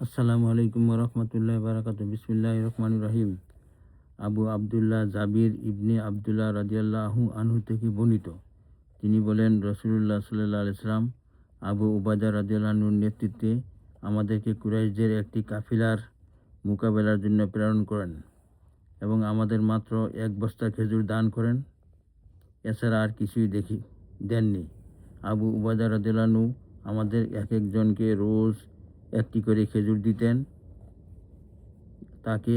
আসসালামু আলাইকুম রহমতুল্লাহ বারাকাত। বিসমিল্লাহ রহমান রহিম। আবু আবদুল্লাহ জাবির ইবনে আবদুল্লাহ রাদিয়াল্লাহু আনহু থেকে বর্ণিত, তিনি বলেন, রসুলুল্লাহ সাল্লাল্লাহু আলাইহি সাল্লাম আবু উবাদা রাদিয়াল্লাহু আনহুর নেতৃত্বে আমাদেরকে কুরাইশদের একটি কাফিলার মোকাবেলার জন্য প্রেরণ করেন এবং আমাদের মাত্র এক বস্তা খেজুর দান করেন। এছাড়া আর কিছুই দেননি। আবু উবাদা রাদিয়াল্লাহু আনহু আমাদের এক একজনকে রোজ একটি করে খেজুর দিতেন। তাকে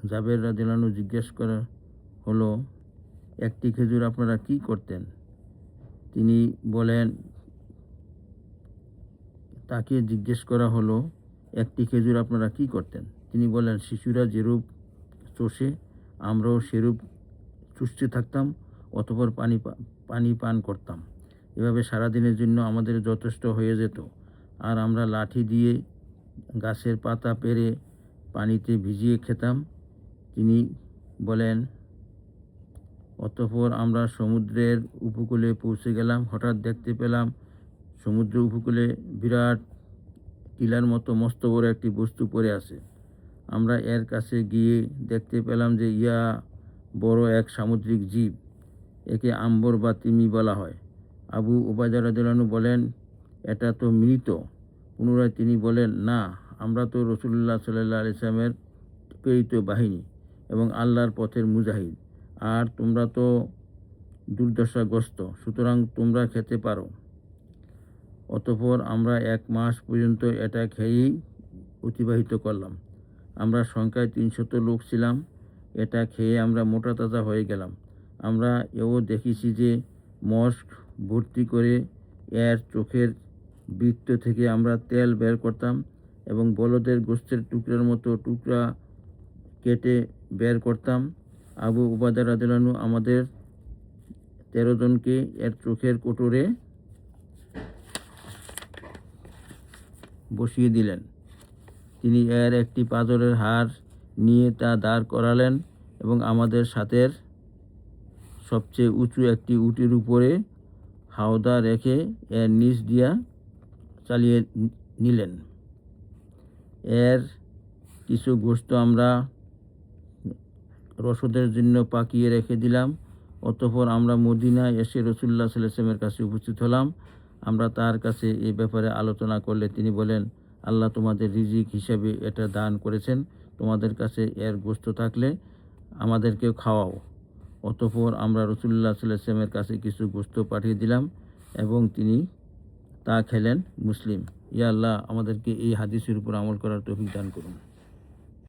জাবের রাদিয়াল্লাহু আনহু জিজ্ঞেস করা হলো, একটি খেজুর আপনারা কি করতেন? তিনি বলেন, তাকে জিজ্ঞেস করা হলো, একটি খেজুর আপনারা কি করতেন? তিনি বলেন, শিশুরা যেরূপ চষে আমরাও সেরূপ চুষতে থাকতাম, অতঃপর পানি পান করতাম। এভাবে সারাদিনের জন্য আমাদের যথেষ্ট হয়ে যেত। আর আমরা লাঠি দিয়ে গাছের পাতা পেড়ে পানিতে ভিজিয়ে খেতাম। তিনি বলেন, অতঃপর আমরা সমুদ্রের উপকূলে পৌঁছে গেলাম। হঠাৎ দেখতে পেলাম সমুদ্র উপকূলে বিরাট টিলার মতো মস্ত বড় একটি বস্তু পড়ে আছে। আমরা এর কাছে গিয়ে দেখতে পেলাম যে ইয়া বড় এক সামুদ্রিক জীব। একে আম্বর বা তিমি বলা হয়। আবু উবাইদা রাদিয়াল্লাহু আনহু বলেন, এটা তো মৃত। পুনরায় তিনি বলেন, না, আমরা তো রাসূলুল্লাহ সাল্লাল্লাহু আলাইহি ওয়াসাল্লামের প্রেরিত বাহিনী এবং আল্লাহর পথের মুজাহিদ, আর তোমরা তো দুর্দশাগ্রস্ত, সুতরাং তোমরা খেতে পারো। অতঃপর আমরা 1 মাস পর্যন্ত এটা খেয়েই অতিবাহিত করলাম। আমরা সংখ্যায় 300 লোক ছিলাম। এটা খেয়ে আমরা মোটা তাজা হয়ে গেলাম। আমরা এও দেখেছি যে মস্ক ভর্তি করে এর চোখের বৃত্ত থেকে আমরা তেল বের করতাম এবং বলদের গোশতের টুকরার মতো টুকরা কেটে বের করতাম। আবু উবাদা রাদিয়াল্লাহু আনহু আমাদের 13 জনকে এর চোখের কোটরে বসিয়ে দিলেন। তিনি এর একটি পাথরের হাড় নিয়ে তা দাঁড় করালেন এবং আমাদের সাথের সবচেয়ে উঁচু একটি উটের উপরে হাওদা রেখে এর নিচ দিয়া চালিয়ে নিলেন। এর কিছু গোশত আমরা রসদের জন্য পাকিয়ে রেখে দিলাম। অতঃপর আমরা মদিনায় এসে রাসূলুল্লাহ সাল্লাল্লাহু আলাইহি ওয়াসাল্লামের কাছে উপস্থিত হলাম। আমরা তার কাছে এই ব্যাপারে আলোচনা করলে তিনি বলেন, আল্লাহ তোমাদের রিজিক হিসেবে এটা দান করেছেন। তোমাদের কাছে এর গোশত থাকলে আমাদেরকেও খাওয়াও। অতঃপর আমরা রাসূলুল্লাহ সাল্লাল্লাহু আলাইহি ওয়াসাল্লামের কাছে কিছু গোশত পাঠিয়ে দিলাম এবং তিনি তা খেলেন। মুসলিম। ইয়া আল্লাহ, আমাদেরকে এই হাদিসের উপর আমল করার তৌফিক দান করুন।